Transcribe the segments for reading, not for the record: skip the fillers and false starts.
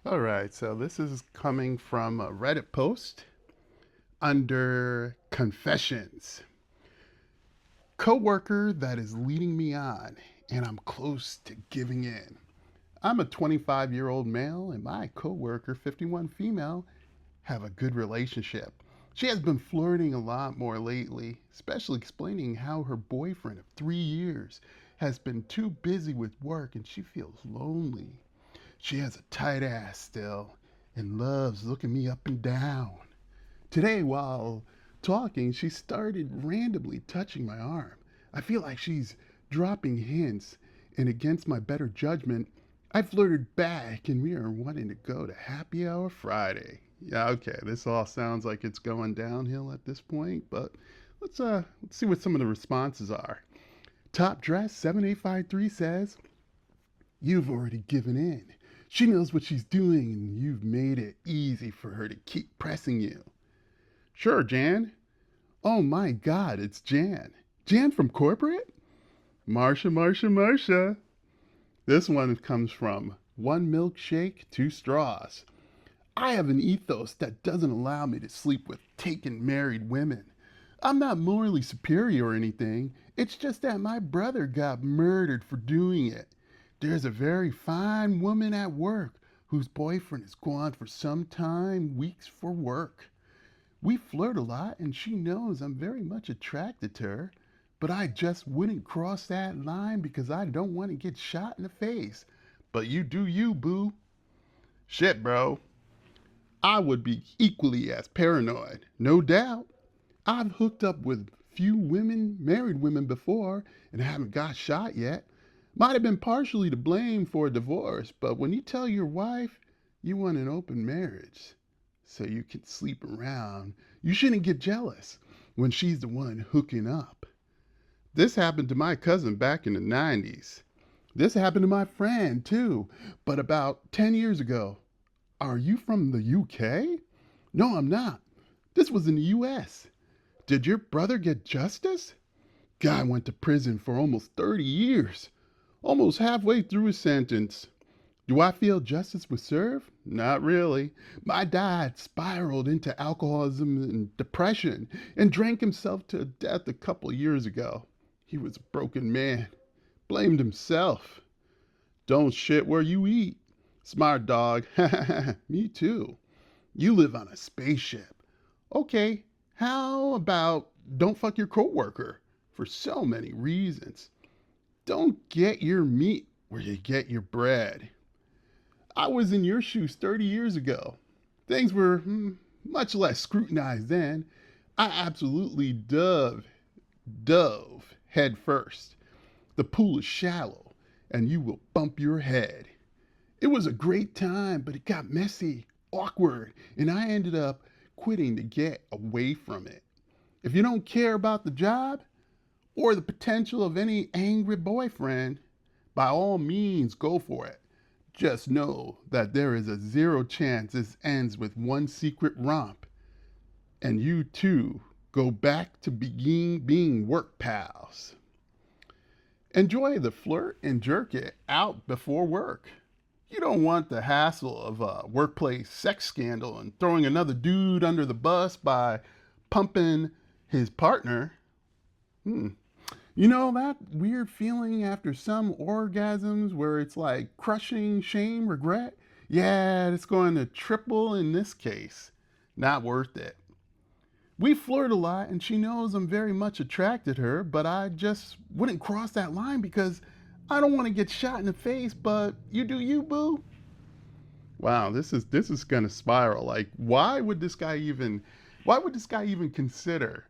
All right, so this is coming from a Reddit post under confessions. Coworker that is leading me on, and I'm close to giving in. I'm a 25-year-old male, and my coworker, 51 female, have a good relationship. She has been flirting a lot more lately, especially explaining how her boyfriend of 3 years has been too busy with work and she feels lonely. She has a tight ass still and loves looking me up and down. Today, while talking, she started randomly touching my arm. I feel like she's dropping hints, and against my better judgment, I flirted back and we are wanting to go to Happy Hour Friday. Yeah, okay, this all sounds like it's going downhill at this point, but let's see what some of the responses are. Top Dress 7853 says, "You've already given in. She knows what she's doing and you've made it easy for her to keep pressing you." Sure, Jan. Oh my god, it's Jan. Jan from corporate? Marsha. This one comes from one milkshake, two straws. I have an ethos that doesn't allow me to sleep with taken married women. I'm not morally superior or anything. It's just that my brother got murdered for doing it. There's a very fine woman at work whose boyfriend is gone for some time, weeks for work. We flirt a lot, and she knows I'm very much attracted to her, but I just wouldn't cross that line because I don't want to get shot in the face. But you do you, boo. Shit, bro. I would be equally as paranoid, no doubt. I've hooked up with few women, married women before, and haven't got shot yet. Might have been partially to blame for a divorce, but when you tell your wife you want an open marriage so you can sleep around, you shouldn't get jealous when she's the one hooking up. This happened to my cousin back in the 90s. This happened to my friend too, but about 10 years ago. Are you from the UK? No, I'm not. This was in the US. Did your brother get justice? Guy went to prison for almost 30 years, almost halfway through his sentence. Do I feel justice was served? Not really. My dad spiraled into alcoholism and depression and drank himself to death a couple of years ago. He was a broken man. Blamed himself. Don't shit where you eat. Smart dog. Me too. You live on a spaceship. Okay, how about don't fuck your coworker? For so many reasons. Don't get your meat where you get your bread. I was in your shoes 30 years ago. Things were much less scrutinized then. I absolutely dove head first. The pool is shallow and you will bump your head. It was a great time, but it got messy, awkward, and I ended up quitting to get away from it. If you don't care about the job or the potential of any angry boyfriend, by all means go for it. Just know that there is a zero chance this ends with one secret romp, and you two go back to being work pals. Enjoy the flirt and jerk it out before work. You don't want the hassle of a workplace sex scandal and throwing another dude under the bus by pumping his partner. Hmm. You know that weird feeling after some orgasms where it's like crushing shame, regret? Yeah, it's going to triple in this case. Not worth it. We flirt a lot and she knows I'm very much attracted to her, but I just wouldn't cross that line because I don't want to get shot in the face, but you do you, boo. Wow, this is gonna spiral. Like, why would this guy even consider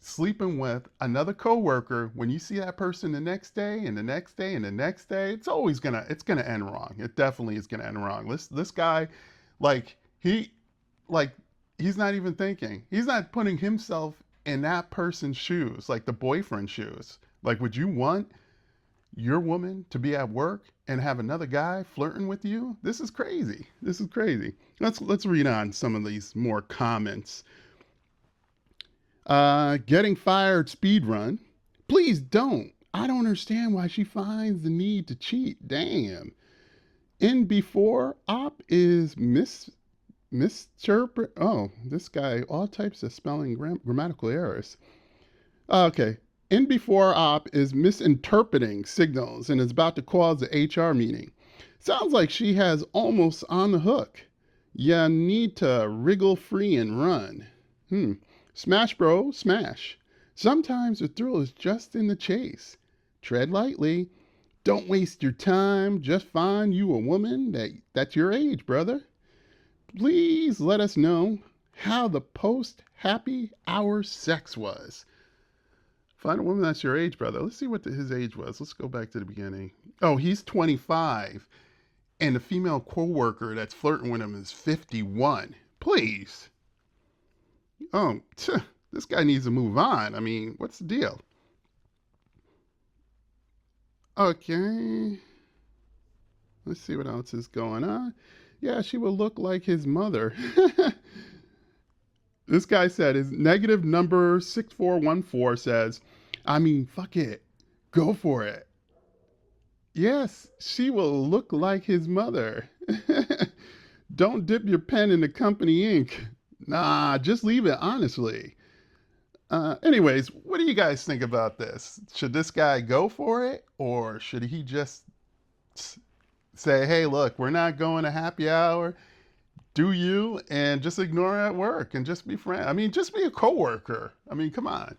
sleeping with another coworker when you see that person the next day and the next day and the next day? It's gonna end wrong. It definitely is gonna end wrong. This guy, like like he's not even thinking. He's not putting himself in that person's shoes, like the boyfriend's shoes. Like, would you want your woman to be at work and have another guy flirting with you? This is crazy. This is crazy. Let's read on some of these more comments. Getting fired speed run. Please don't. I don't understand why she finds the need to cheat. Damn. In before op is misinterpret. Oh, this guy, all types of spelling grammatical errors. Okay. In before op is misinterpreting signals and is about to cause the HR meeting. Sounds like she has almost on the hook. You need to wriggle free and run. Smash, bro, smash. Sometimes the thrill is just in the chase. Tread lightly. Don't waste your time. Just find you a woman that's your age, brother. Please let us know how the post happy hour sex was. Find a woman that's your age, brother. Let's see what his age was. Let's go back to the beginning. Oh, he's 25. And the female coworker that's flirting with him is 51. Please. Oh, this guy needs to move on. I mean, what's the deal? Okay. Let's see what else is going on. Yeah, she will look like his mother. This guy said his negative number 6414 says, I mean, fuck it. Go for it. Yes, she will look like his mother. Don't dip your pen in the company ink. Nah, just leave it, honestly. Anyways, what do you guys think about this? Should this guy go for it, or should he just say, hey, look, we're not going to happy hour. Do you, and just ignore it at work and just be friends. I mean, just be a coworker. I mean, come on.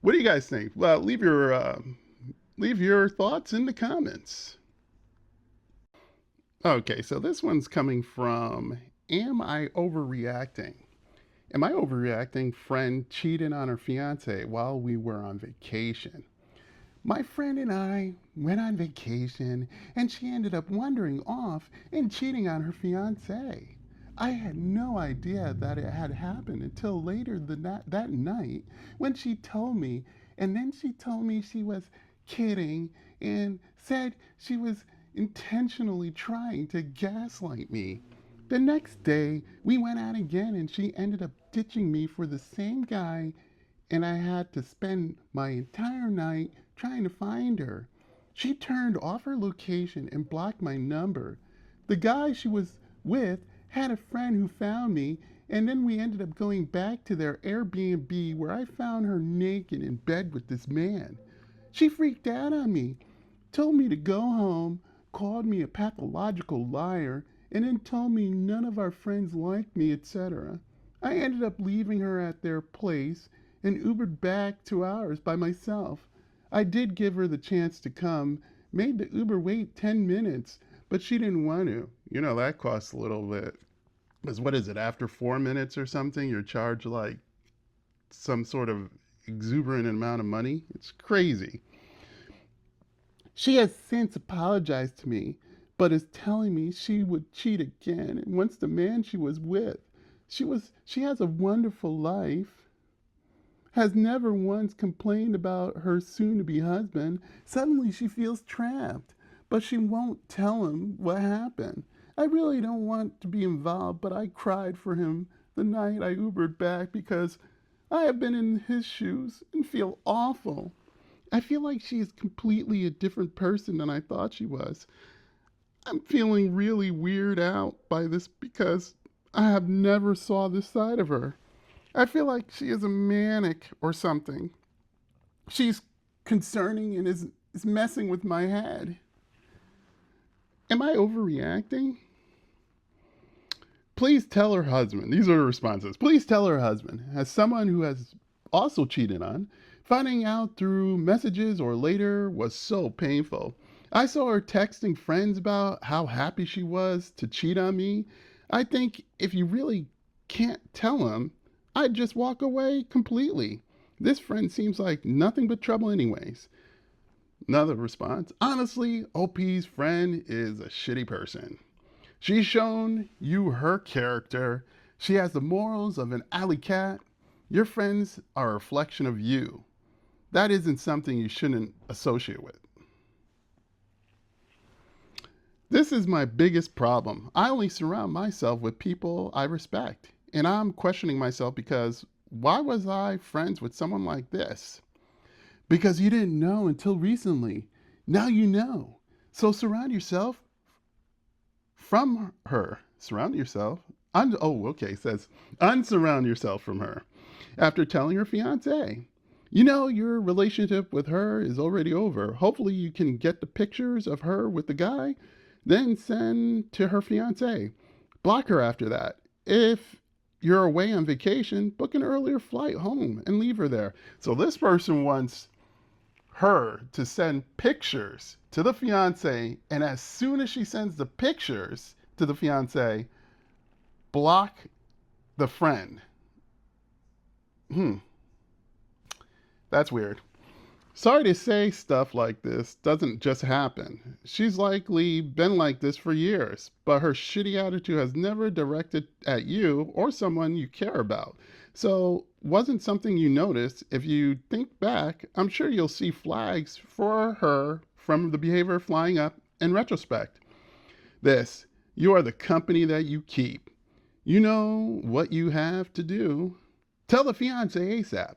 What do you guys think? Well, leave your thoughts in the comments. Okay, so this one's coming from Am I Overreacting? Am I overreacting? Friend cheated on her fiance while we were on vacation. My friend and I went on vacation and she ended up wandering off and cheating on her fiance. I had no idea that it had happened until later that night when she told me, and then she told me she was kidding and said she was intentionally trying to gaslight me. The next day, we went out again and she ended up ditching me for the same guy, and I had to spend my entire night trying to find her. She turned off her location and blocked my number. The guy she was with had a friend who found me, and then we ended up going back to their Airbnb where I found her naked in bed with this man. She freaked out on me, told me to go home, called me a pathological liar, and then told me none of our friends liked me, etc. I ended up leaving her at their place and Ubered back 2 hours by myself. I did give her the chance to come, made the Uber wait 10 minutes, but she didn't want to. You know, that costs a little bit. Because what is it, after 4 minutes or something, you're charged like some sort of exuberant amount of money? It's crazy. She has since apologized to me, but is telling me she would cheat again and wants the man she was with. She has a wonderful life, has never once complained about her soon-to-be husband. Suddenly she feels trapped, but she won't tell him what happened. I really don't want to be involved, but I cried for him the night I Ubered back because I have been in his shoes and feel awful. I feel like she is completely a different person than I thought she was. I'm feeling really weird out by this because I have never saw this side of her. I feel like she is a manic or something. She's concerning and is messing with my head. Am I overreacting? Please tell her husband. These are the responses. Please tell her husband, as someone who has also cheated on, finding out through messages or later was so painful. I saw her texting friends about how happy she was to cheat on me. I think if you really can't tell him, I'd just walk away completely. This friend seems like nothing but trouble anyways. Another response. Honestly, OP's friend is a shitty person. She's shown you her character. She has the morals of an alley cat. Your friends are a reflection of you. That isn't something you shouldn't associate with. This is my biggest problem. I only surround myself with people I respect. And I'm questioning myself because why was I friends with someone like this? Because you didn't know until recently. Now you know. So surround yourself from her. Surround yourself. It says unsurround yourself from her. After telling her fiance, your relationship with her is already over. Hopefully, you can get the pictures of her with the guy, then send to her fiance. Block her after that. If you're away on vacation, book an earlier flight home and leave her there. So this person wants her to send pictures to the fiance, and as soon as she sends the pictures to the fiance, block the friend. That's weird. Sorry to say stuff like this doesn't just happen. She's likely been like this for years, but her shitty attitude has never directed at you or someone you care about. So, wasn't something you noticed. If you think back, I'm sure you'll see flags for her from the behavior flying up in retrospect. This, you are the company that you keep. You know what you have to do. Tell the fiance ASAP.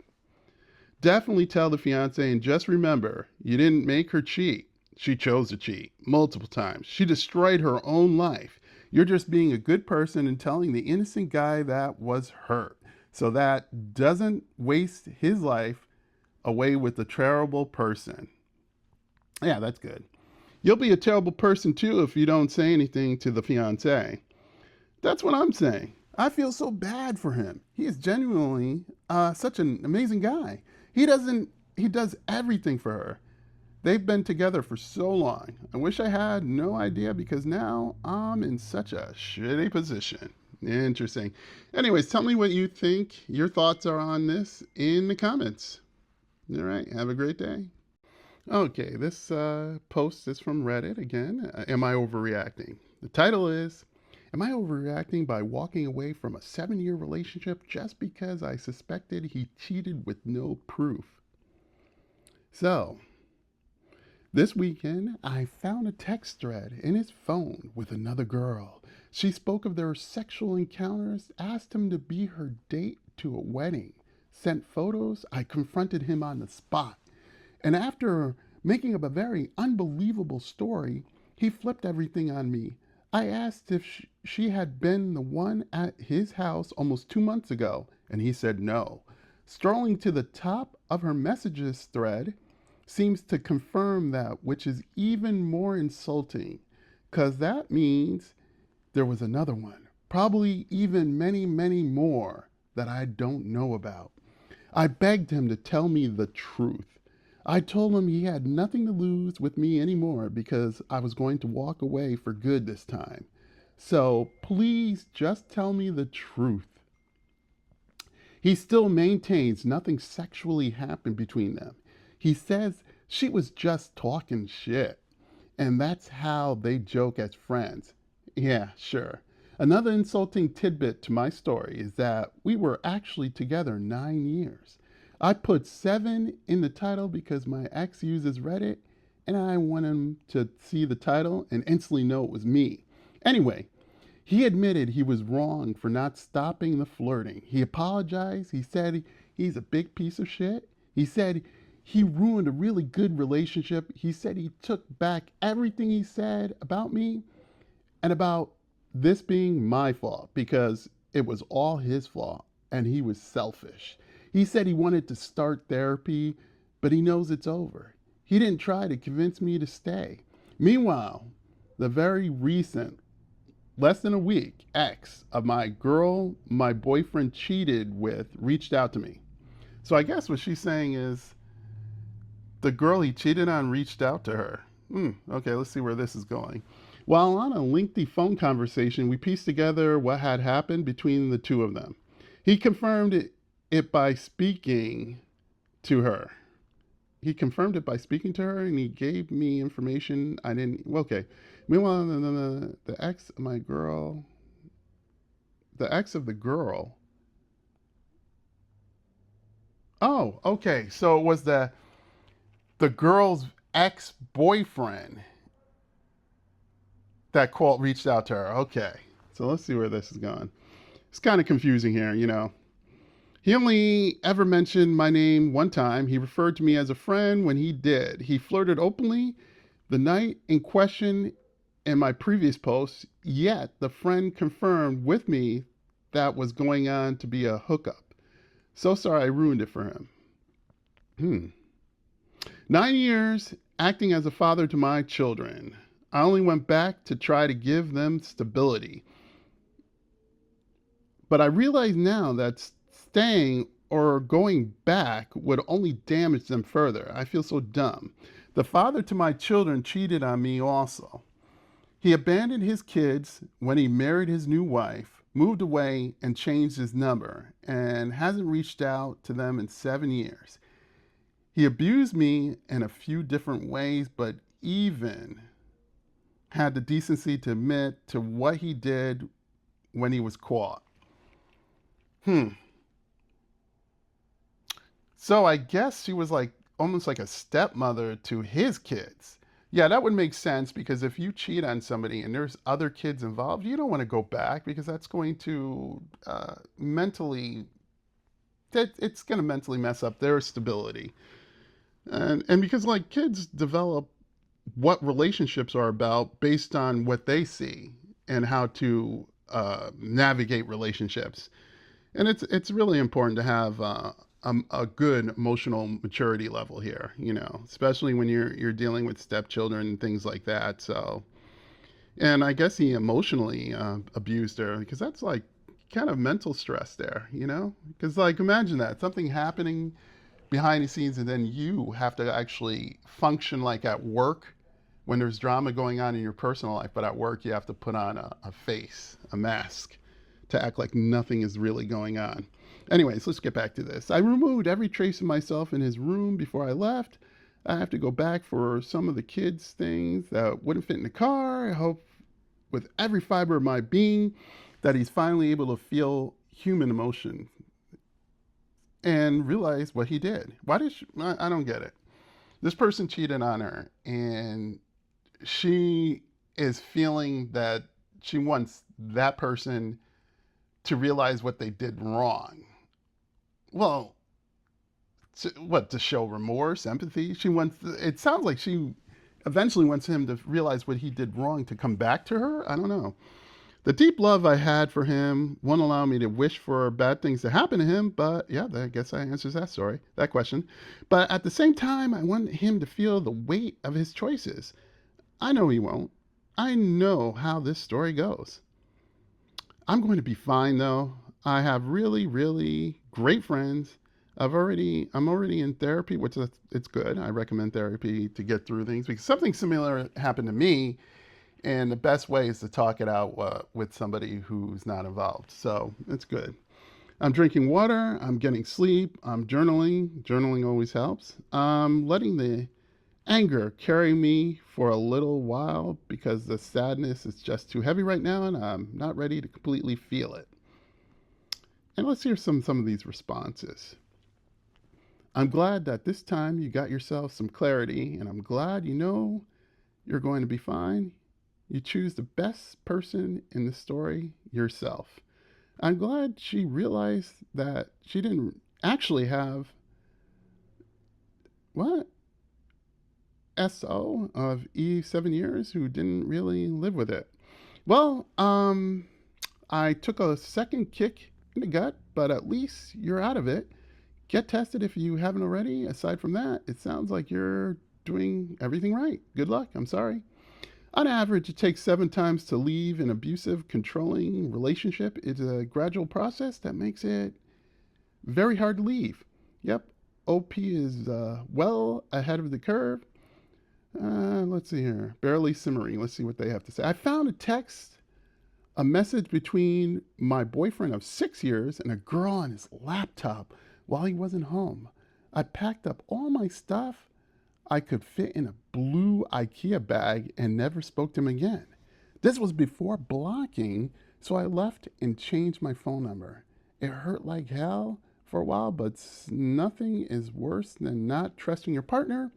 Definitely tell the fiance, and just remember, you didn't make her cheat. She chose to cheat multiple times. She destroyed her own life. You're just being a good person and telling the innocent guy that was hurt, so that doesn't waste his life away with a terrible person. Yeah, that's good. You'll be a terrible person too if you don't say anything to the fiance. That's what I'm saying. I feel so bad for him. He is genuinely such an amazing guy. He does everything for her. They've been together for so long. I wish I had no idea because now I'm in such a shitty position. Interesting. Anyways, tell me what you think. Your thoughts are on this in the comments. All right. Have a great day. Okay. This post is from Reddit again. Am I overreacting? The title is, am I overreacting by walking away from a 7-year relationship just because I suspected he cheated with no proof? So, this weekend, I found a text thread in his phone with another girl. She spoke of their sexual encounters, asked him to be her date to a wedding, sent photos. I confronted him on the spot. And after making up a very unbelievable story, he flipped everything on me. I asked if she had been the one at his house almost 2 months ago, and he said no. Strolling to the top of her messages thread seems to confirm that, which is even more insulting, because that means there was another one, probably even many, many more that I don't know about. I begged him to tell me the truth. I told him he had nothing to lose with me anymore because I was going to walk away for good this time. So please just tell me the truth. He still maintains nothing sexually happened between them. He says she was just talking shit, and that's how they joke as friends. Yeah, sure. Another insulting tidbit to my story is that we were actually together 9 years. I put 7 in the title because my ex uses Reddit and I want him to see the title and instantly know it was me. Anyway, he admitted he was wrong for not stopping the flirting. He apologized. He said he's a big piece of shit. He said he ruined a really good relationship. He said he took back everything he said about me and about this being my fault because it was all his fault and he was selfish. He said he wanted to start therapy, but he knows it's over. He didn't try to convince me to stay. Meanwhile, the very recent, less than a week, ex of my girl my boyfriend cheated with reached out to me. So I guess what she's saying is the girl he cheated on reached out to her. Okay, let's see where this is going. While on a lengthy phone conversation, we pieced together what had happened between the two of them. He confirmed it by speaking to her. He confirmed it by speaking to her, and he gave me information I didn't. Okay. Meanwhile, the ex of my girl, the ex of the girl. Oh, okay. So it was the girl's ex-boyfriend that reached out to her. Okay. So let's see where this is going. It's kind of confusing here, you know. He only ever mentioned my name one time. He referred to me as a friend when he did. He flirted openly the night in question in my previous post. Yet the friend confirmed with me that was going on to be a hookup. So sorry I ruined it for him. Hmm. 9 years acting as a father to my children. I only went back to try to give them stability. But I realize now that staying or going back would only damage them further. I feel so dumb. The father to my children cheated on me also. He abandoned his kids when he married his new wife, moved away, and changed his number, and hasn't reached out to them in 7 years. He abused me in a few different ways, but even had the decency to admit to what he did when he was caught. Hmm. So I guess she was like almost like a stepmother to his kids. Yeah, that would make sense because if you cheat on somebody and there's other kids involved, you don't want to go back because that's going to mentally, it's going to mentally mess up their stability. And because like kids develop what relationships are about based on what they see and how to navigate relationships. And it's really important to have a good emotional maturity level here, especially when you're dealing with stepchildren and things like that. So, and I guess he emotionally abused her because that's like kind of mental stress there, because like imagine that something happening behind the scenes and then you have to actually function like at work when there's drama going on in your personal life, but at work you have to put on a face, a mask, to act like nothing is really going on. Anyways, let's get back to this. I removed every trace of myself in his room before I left. I have to go back for some of the kids' things that wouldn't fit in the car. I hope with every fiber of my being that he's finally able to feel human emotion and realize what he did. Why did I don't get it. This person cheated on her and she is feeling that she wants that person to realize what they did wrong. Well, to show remorse, empathy? She wants, it sounds like she eventually wants him to realize what he did wrong to come back to her. I don't know. The deep love I had for him won't allow me to wish for bad things to happen to him, but yeah, I guess that answers that question. But at the same time, I want him to feel the weight of his choices. I know he won't. I know how this story goes. I'm going to be fine though. I have really, really great friends. I'm already in therapy, which is it's good. I recommend therapy to get through things because something similar happened to me, and the best way is to talk it out with somebody who's not involved. So it's good. I'm drinking water. I'm getting sleep. I'm journaling. Journaling always helps. I'm letting the anger carry me for a little while because the sadness is just too heavy right now and I'm not ready to completely feel it. And let's hear some of these responses. I'm glad that this time you got yourself some clarity and I'm glad you know you're going to be fine. You choose the best person in the story, yourself. I'm glad she realized that she didn't actually have what? SO of E 7 years who didn't really live with it. Well, I took a second kick in the gut, but at least you're out of it. Get tested if you haven't already. Aside from that, it sounds like you're doing everything right. Good luck. I'm sorry. On average, it takes 7 times to leave an abusive, controlling relationship. It's a gradual process that makes it very hard to leave. Yep, OP is well ahead of the curve. Let's see here. Barely simmering. Let's see what they have to say. I found a message between my boyfriend of 6 years and a girl on his laptop while he wasn't home. I packed up all my stuff I could fit in a blue IKEA bag and never spoke to him again. This was before blocking, so I left and changed my phone number. It hurt like hell for a while, but nothing is worse than not trusting your partner.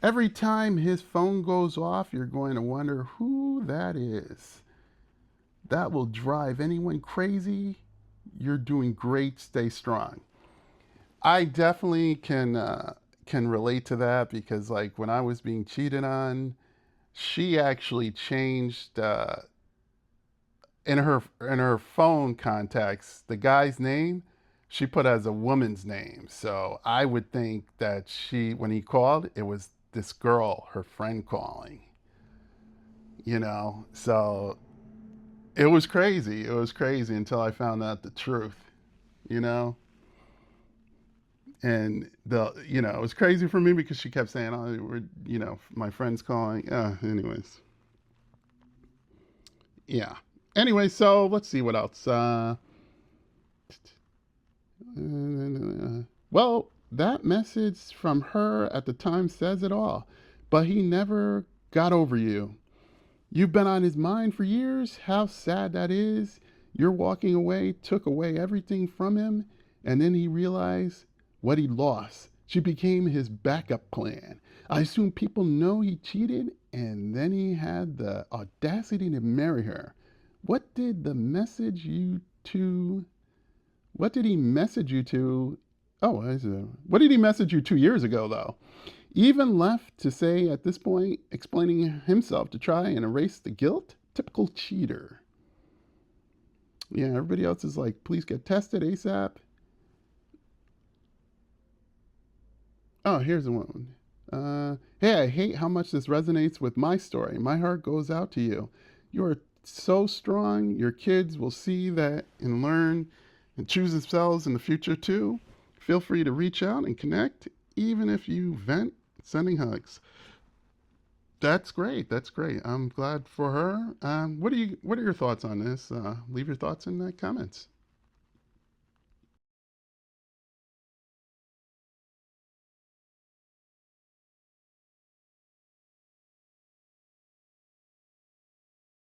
Every time his phone goes off, you're going to wonder who that is. That will drive anyone crazy. You're doing great. Stay strong. I definitely can relate to that because like when I was being cheated on, she actually changed in her phone contacts, the guy's name she put as a woman's name. So I would think that when he called, it was this girl, her friend, calling. So it was crazy. It was crazy until I found out the truth. You know, and it was crazy for me because she kept saying, "Oh, my friend's calling." Anyways, yeah. Anyway, so let's see what else. Well, that message from her at the time says it all. But he never got over you. You've been on his mind for years. How sad that is. Your walking away took away everything from him, and then he realized what he lost. She became his backup plan. I assume people know he cheated, and then he had the audacity to marry her. What did the message you two what did he message you to? Oh, what did he message you 2 years ago, though? Even left to say at this point, explaining himself to try and erase the guilt? Typical cheater. Yeah, everybody else is like, please get tested ASAP. Oh, here's the one. Hey, I hate how much this resonates with my story. My heart goes out to you. You are so strong. Your kids will see that and learn and choose themselves in the future too. Feel free to reach out and connect, even if you vent. Sending hugs. That's great. That's great. I'm glad for her. What are your thoughts on this? Leave your thoughts in the comments.